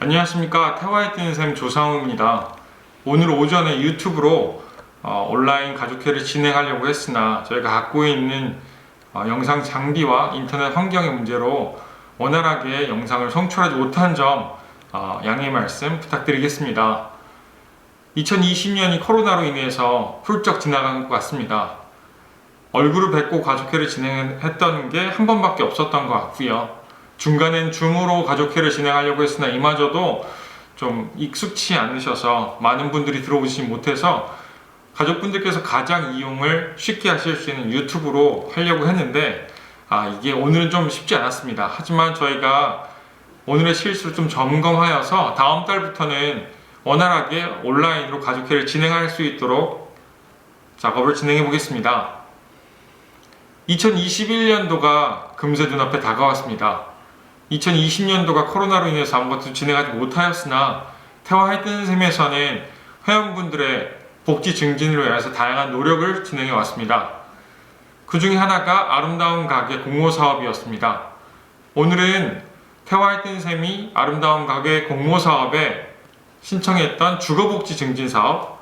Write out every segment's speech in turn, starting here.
안녕하십니까. 태화에 뜨는 샘 조상우입니다. 오늘 오전에 유튜브로 온라인 가족회를 진행하려고 했으나 저희가 갖고 있는 영상 장비와 인터넷 환경의 문제로 원활하게 영상을 송출하지 못한 점 양해 말씀 부탁드리겠습니다. 2020년이 코로나로 인해서 훌쩍 지나간 것 같습니다. 얼굴을 뵙고 가족회를 진행했던 게 한 번밖에 없었던 것 같고요. 중간엔 줌으로 가족회를 진행하려고 했으나 이마저도 좀 익숙치 않으셔서 많은 분들이 들어오지 못해서 가족분들께서 가장 이용을 쉽게 하실 수 있는 유튜브로 하려고 했는데 이게 오늘은 좀 쉽지 않았습니다. 하지만 저희가 오늘의 실수를 좀 점검하여서 다음 달부터는 원활하게 온라인으로 가족회를 진행할 수 있도록 작업을 진행해 보겠습니다. 2021년도가 금세 눈앞에 다가왔습니다. 2020년도가 코로나로 인해서 아무것도 진행하지 못하였으나 태화에 뜨는 샘에서는 회원분들의 복지 증진을 위해서 다양한 노력을 진행해 왔습니다. 그 중에 하나가 아름다운 가게 공모 사업이었습니다. 오늘은 태화에 뜨는 샘이 아름다운 가게 공모 사업에 신청했던 주거복지 증진 사업,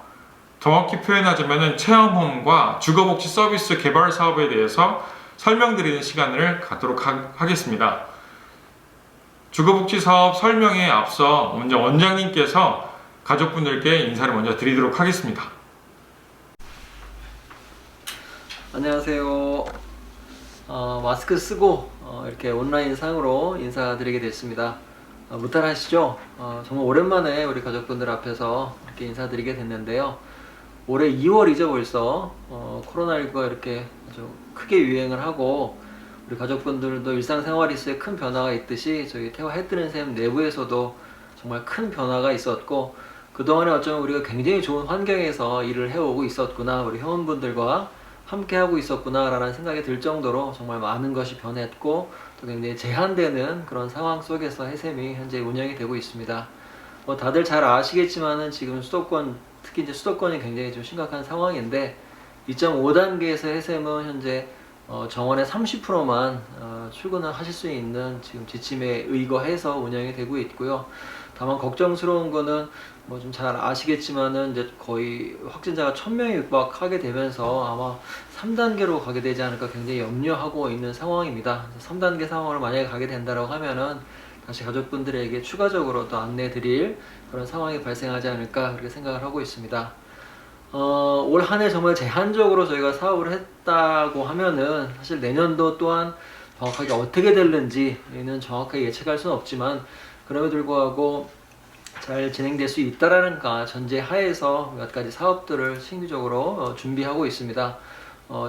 정확히 표현하자면 체험홈과 주거복지 서비스 개발 사업에 대해서 설명드리는 시간을 갖도록 하겠습니다. 주거복지 사업 설명에 앞서 먼저 원장님께서 가족분들께 인사를 먼저 드리도록 하겠습니다. 안녕하세요. 마스크 쓰고 이렇게 온라인 상으로 인사드리게 됐습니다. 무탈하시죠? 정말 오랜만에 우리 가족분들 앞에서 이렇게 인사드리게 됐는데요. 올해 2월이죠 벌써. 코로나19가 이렇게 아주 크게 유행을 하고 우리 가족분들도 일상생활에 큰 변화가 있듯이 저희 태화 해 뜨는 샘 내부에서도 정말 큰 변화가 있었고, 그동안에 어쩌면 우리가 굉장히 좋은 환경에서 일을 해오고 있었구나, 우리 회원분들과 함께 하고 있었구나 라는 생각이 들 정도로 정말 많은 것이 변했고 또 굉장히 제한되는 그런 상황 속에서 해샘이 현재 운영이 되고 있습니다. 다들 잘 아시겠지만은 지금 수도권, 특히 이제 수도권이 굉장히 좀 심각한 상황인데 2.5단계에서 해샘은 현재 정원의 30%만 출근을 하실 수 있는 지금 지침에 의거해서 운영이 되고 있고요. 다만 걱정스러운 거는 좀 잘 아시겠지만은 이제 거의 확진자가 1000명이 육박하게 되면서 아마 3단계로 가게 되지 않을까 굉장히 염려하고 있는 상황입니다. 3단계 상황으로 만약에 가게 된다고 하면은 다시 가족분들에게 추가적으로 또 안내 드릴 그런 상황이 발생하지 않을까 그렇게 생각을 하고 있습니다. 올 한 해 정말 제한적으로 저희가 사업을 했다고 하면은 사실 내년도 또한 정확하게 어떻게 될는지는 정확하게 예측할 수는 없지만 그럼에도 불구하고 잘 진행될 수 있다라는 전제 하에서 몇 가지 사업들을 신규적으로 준비하고 있습니다.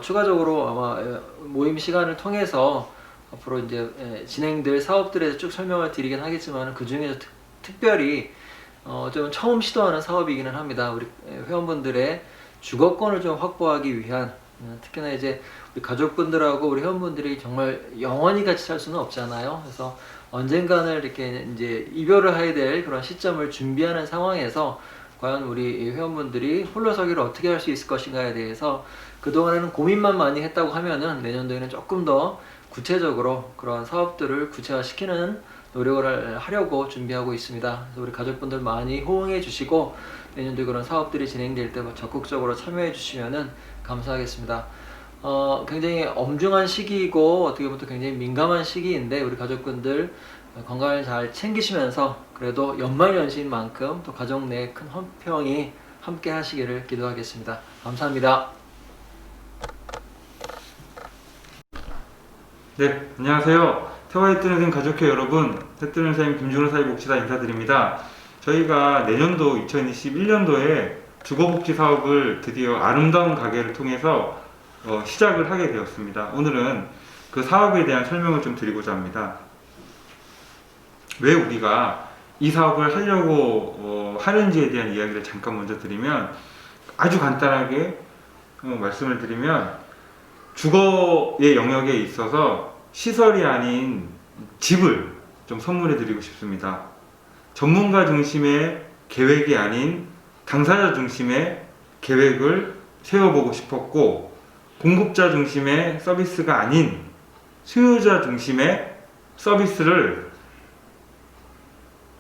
추가적으로 아마 모임 시간을 통해서 앞으로 이제 진행될 사업들에 대해서 쭉 설명을 드리긴 하겠지만 그 중에서 특별히 좀 처음 시도하는 사업이기는 합니다. 우리 회원분들의 주거권을 좀 확보하기 위한, 특히나 이제 우리 가족분들하고 우리 회원분들이 정말 영원히 같이 살 수는 없잖아요. 그래서 언젠가는 이렇게 이제 이별을 해야 될 그런 시점을 준비하는 상황에서 과연 우리 회원분들이 홀로서기를 어떻게 할 수 있을 것인가에 대해서 그동안에는 고민만 많이 했다고 하면은 내년도에는 조금 더 구체적으로 그런 사업들을 구체화시키는 노력을 하려고 준비하고 있습니다. 그래서 우리 가족분들 많이 호응해 주시고 내년도에 그런 사업들이 진행될 때 적극적으로 참여해 주시면 감사하겠습니다. 굉장히 엄중한 시기이고 어떻게 보면 또 굉장히 민감한 시기인데 우리 가족분들 건강을 잘 챙기시면서 그래도 연말연시인 만큼 또 가족 내 큰 화평이 함께 하시기를 기도하겠습니다. 감사합니다. 네, 안녕하세요. 태화에 뜨는 샘 가족회 여러분, 해 뜨는 샘 김준호 사회복지사 인사드립니다. 저희가 내년도 2021년도에 주거복지 사업을 드디어 아름다운 가게를 통해서 시작을 하게 되었습니다. 오늘은 그 사업에 대한 설명을 좀 드리고자 합니다. 왜 우리가 이 사업을 하려고 하는지에 대한 이야기를 잠깐 먼저 드리면, 아주 간단하게 말씀을 드리면, 주거의 영역에 있어서 시설이 아닌 집을 좀 선물해 드리고 싶습니다. 전문가 중심의 계획이 아닌 당사자 중심의 계획을 세워보고 싶었고, 공급자 중심의 서비스가 아닌 수요자 중심의 서비스를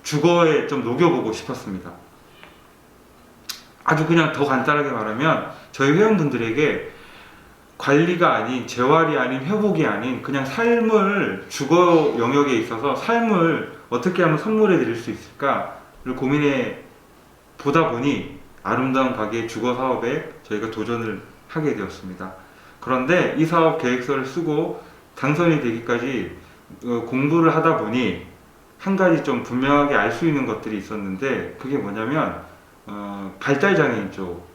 주거에 좀 녹여보고 싶었습니다. 아주 그냥 더 간단하게 말하면 저희 회원분들에게 관리가 아닌, 재활이 아닌, 회복이 아닌 그냥 삶을, 주거 영역에 있어서 삶을 어떻게 하면 선물해 드릴 수 있을까를 고민해 보다 보니 아름다운 가게 주거 사업에 저희가 도전을 하게 되었습니다. 그런데 이 사업 계획서를 쓰고 당선이 되기까지 공부를 하다 보니 한 가지 좀 분명하게 알 수 있는 것들이 있었는데, 그게 뭐냐면 발달장애인 쪽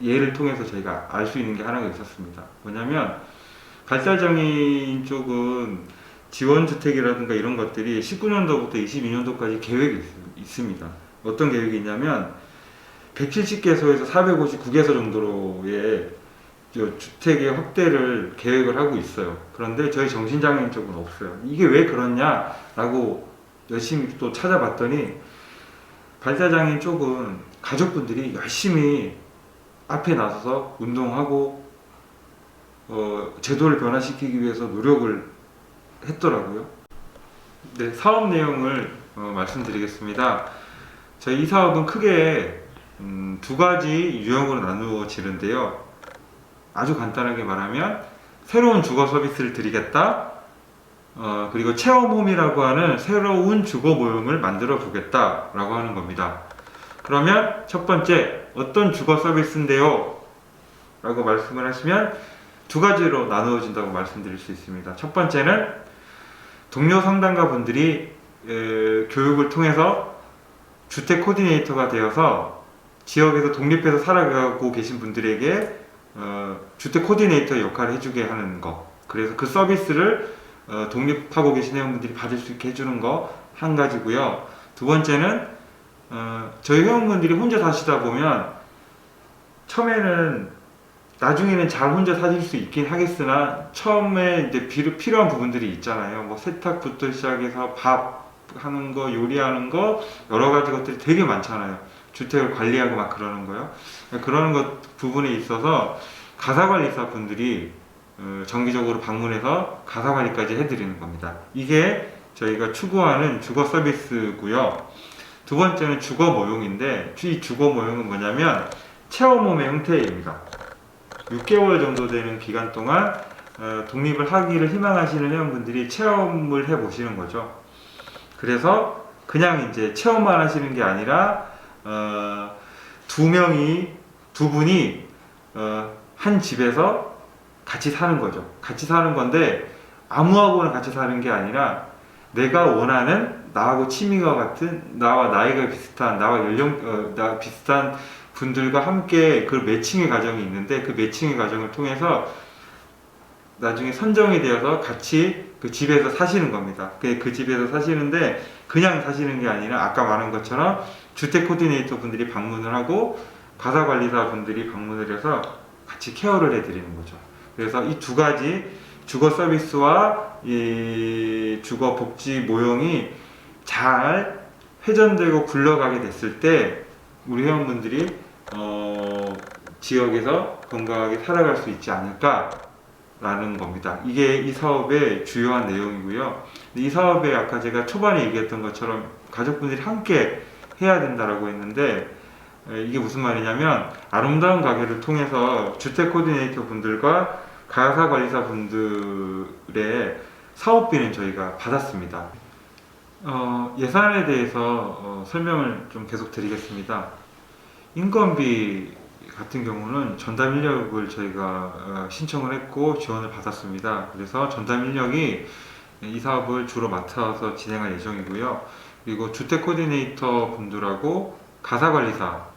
예를 통해서 저희가 알 수 있는 게 하나가 있었습니다. 뭐냐면 발달장애인 쪽은 지원주택이라든가 이런 것들이 19년도부터 22년도까지 계획이 있습니다. 어떤 계획이 있냐면 170개소에서 459개소 정도로의 주택의 확대를 계획을 하고 있어요. 그런데 저희 정신장애인 쪽은 없어요. 이게 왜 그렇냐라고 열심히 또 찾아봤더니, 발달장애인 쪽은 가족분들이 열심히 앞에 나서서 운동하고 제도를 변화시키기 위해서 노력을 했더라고요. 네, 사업 내용을 말씀드리겠습니다. 저희 이 사업은 크게 두 가지 유형으로 나누어지는데요. 아주 간단하게 말하면 새로운 주거 서비스를 드리겠다, 그리고 체험홈이라고 하는 새로운 주거 모형을 만들어 보겠다라고 하는 겁니다. 그러면 첫 번째, 어떤 주거 서비스인데요? 라고 말씀을 하시면 두 가지로 나누어진다고 말씀드릴 수 있습니다. 첫 번째는 동료 상담가 분들이 교육을 통해서 주택 코디네이터가 되어서 지역에서 독립해서 살아가고 계신 분들에게 주택 코디네이터 역할을 해주게 하는 거. 그래서 그 서비스를 독립하고 계신 회원분들이 받을 수 있게 해주는 거 한 가지고요. 두 번째는 저희 회원분들이 혼자 사시다 보면 처음에는, 나중에는 잘 혼자 사실 수 있긴 하겠으나 처음에 이제 필요한 부분들이 있잖아요. 뭐 세탁부터 시작해서 밥 하는 거, 요리하는 거, 여러 가지 것들이 되게 많잖아요. 주택을 관리하고 막 그러는 거요. 그러는 것 부분에 있어서 가사관리사 분들이 정기적으로 방문해서 가사관리까지 해드리는 겁니다. 이게 저희가 추구하는 주거 서비스고요. 두 번째는 주거 모형인데, 이 주거 모형은 뭐냐면 체험홈의 형태입니다. 6개월 정도 되는 기간 동안 독립을 하기를 희망하시는 회원분들이 체험을 해보시는 거죠. 그래서 그냥 이제 체험만 하시는 게 아니라 두 분이 한 집에서 같이 사는 거죠. 같이 사는 건데 아무하고나 같이 사는 게 아니라 내가 원하는, 나하고 취미가 같은, 나와 나이가 비슷한, 나와 나 비슷한 분들과 함께 그 매칭의 과정이 있는데, 그 매칭의 과정을 통해서 나중에 선정이 되어서 같이 그 집에서 사시는 겁니다. 그 집에서 사시는데 그냥 사시는 게 아니라 아까 말한 것처럼 주택 코디네이터 분들이 방문을 하고 가사관리사 분들이 방문을 해서 같이 케어를 해드리는 거죠. 그래서 이 두 가지 주거 서비스와 이 주거 복지 모형이 잘 회전되고 굴러가게 됐을 때 우리 회원분들이 지역에서 건강하게 살아갈 수 있지 않을까라는 겁니다. 이게 이 사업의 주요한 내용이고요. 이 사업에 아까 제가 초반에 얘기했던 것처럼 가족분들이 함께 해야 된다라고 했는데, 이게 무슨 말이냐면 아름다운 가게를 통해서 주택 코디네이터 분들과 가사관리사 분들의 사업비는 저희가 받았습니다. 예산에 대해서 설명을 좀 계속 드리겠습니다. 인건비 같은 경우는 전담 인력을 저희가 신청을 했고 지원을 받았습니다. 그래서 전담 인력이 이 사업을 주로 맡아서 진행할 예정이고요. 그리고 주택 코디네이터 분들하고 가사관리사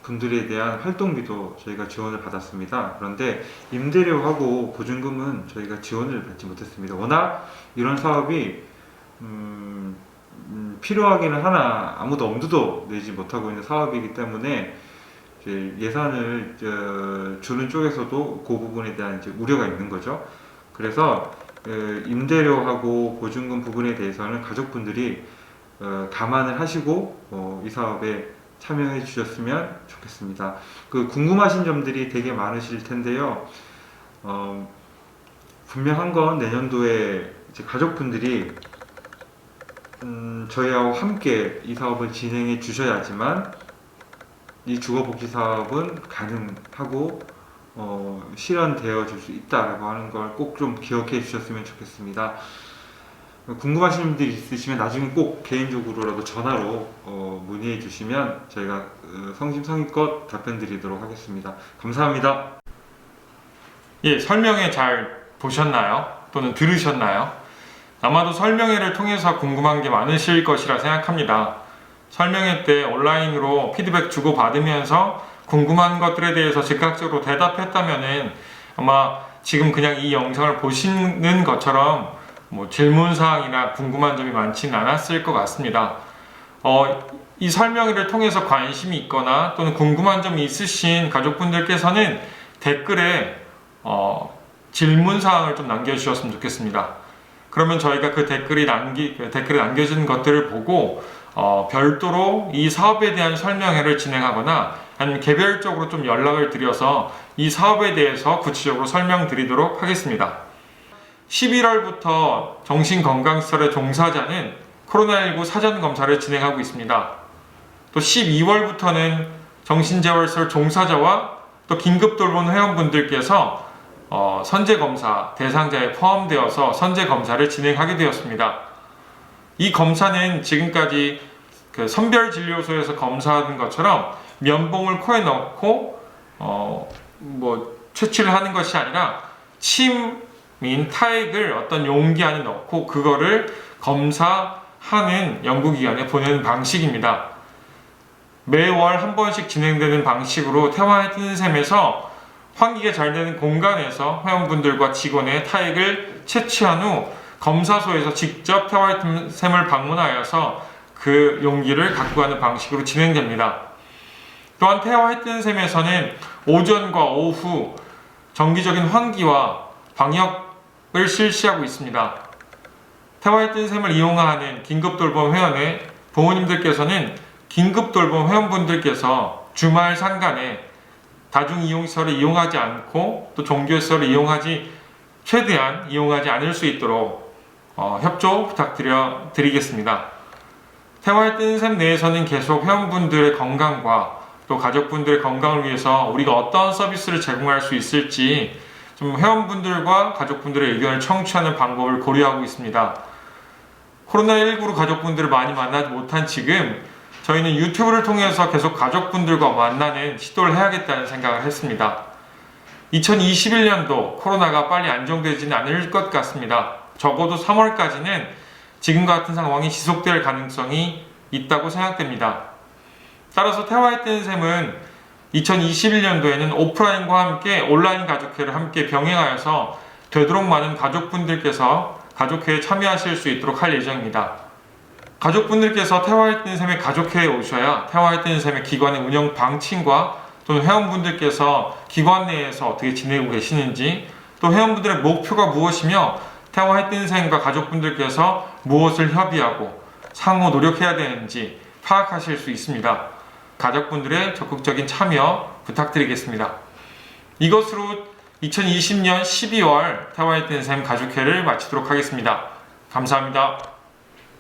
분들에 대한 활동비도 저희가 지원을 받았습니다. 그런데 임대료하고 보증금은 저희가 지원을 받지 못했습니다. 워낙 이런 사업이 필요하기는 하나 아무도 엄두도 내지 못하고 있는 사업이기 때문에 이제 예산을 주는 쪽에서도 그 부분에 대한 이제 우려가 있는 거죠. 그래서 임대료하고 보증금 부분에 대해서는 가족분들이 감안을 하시고 이 사업에 참여해 주셨으면 좋겠습니다. 궁금하신 점들이 되게 많으실 텐데요. 분명한 건 내년도에 이제 가족분들이 저희하고 함께 이 사업을 진행해 주셔야지만 이 주거복지 사업은 가능하고 실현되어 줄 수 있다라고 하는 걸 꼭 좀 기억해 주셨으면 좋겠습니다. 궁금하신 분들이 있으시면 나중에 꼭 개인적으로라도 전화로 문의해 주시면 저희가 성심성의껏 답변 드리도록 하겠습니다. 감사합니다. 예, 설명회 잘 보셨나요? 또는 들으셨나요? 아마도 설명회를 통해서 궁금한 게 많으실 것이라 생각합니다. 설명회 때 온라인으로 피드백 주고받으면서 궁금한 것들에 대해서 즉각적으로 대답했다면은 아마 지금 그냥 이 영상을 보시는 것처럼 뭐 질문사항이나 궁금한 점이 많지는 않았을 것 같습니다. 이 설명회를 통해서 관심이 있거나 또는 궁금한 점이 있으신 가족분들께서는 댓글에 질문사항을 좀 남겨주셨으면 좋겠습니다. 그러면 저희가 그 댓글에 남겨진 것들을 보고 별도로 이 사업에 대한 설명회를 진행하거나 아니면 개별적으로 좀 연락을 드려서 이 사업에 대해서 구체적으로 설명드리도록 하겠습니다. 11월부터 정신건강시설의 종사자는 코로나19 사전검사를 진행하고 있습니다. 또 12월부터는 정신재활시설 종사자와 또 긴급돌봄 회원분들께서 선제검사 대상자에 포함되어서 선제검사를 진행하게 되었습니다. 이 검사는 지금까지 그 선별진료소에서 검사하는 것처럼 면봉을 코에 넣고 채취를 하는 것이 아니라 침인 타액을 어떤 용기 안에 넣고 그거를 검사하는 연구기관에 보내는 방식입니다. 매월 한 번씩 진행되는 방식으로 태화의 뜨는 샘에서 환기가 잘 되는 공간에서 회원분들과 직원의 타액을 채취한 후 검사소에서 직접 태화의 뜨는 샘을 방문하여서 그 용기를 갖고 가는 방식으로 진행됩니다. 또한 태화의 뜨는 샘에서는 오전과 오후 정기적인 환기와 방역을 실시하고 있습니다. 태화의 뜨는 샘을 이용하는 긴급돌봄 회원의 부모님들께서는 긴급돌봄 회원분들께서 주말 상간에 다중이용시설을 이용하지 않고 또 종교시설을 최대한 이용하지 않을 수 있도록 협조 부탁드리겠습니다. 태화의 뜨는 샘 내에서는 계속 회원분들의 건강과 또 가족분들의 건강을 위해서 우리가 어떤 서비스를 제공할 수 있을지 좀 회원분들과 가족분들의 의견을 청취하는 방법을 고려하고 있습니다. 코로나19로 가족분들을 많이 만나지 못한 지금 저희는 유튜브를 통해서 계속 가족분들과 만나는 시도를 해야겠다는 생각을 했습니다. 2021년도 코로나가 빨리 안정되지는 않을 것 같습니다. 적어도 3월까지는 지금과 같은 상황이 지속될 가능성이 있다고 생각됩니다. 따라서 태화의 뜨는 샘은 2021년도에는 오프라인과 함께 온라인 가족회를 함께 병행하여서 되도록 많은 가족분들께서 가족회에 참여하실 수 있도록 할 예정입니다. 가족분들께서 태화의 뜨는 샘의 가족회에 오셔야 태화의 뜨는 샘의 기관의 운영 방침과 또는 회원분들께서 기관 내에서 어떻게 지내고 계시는지 또 회원분들의 목표가 무엇이며 태화의 뜨는 샘과 가족분들께서 무엇을 협의하고 상호 노력해야 되는지 파악하실 수 있습니다. 가족분들의 적극적인 참여 부탁드리겠습니다. 이것으로 2020년 12월 태화의 뜨는 샘 가족회를 마치도록 하겠습니다. 감사합니다.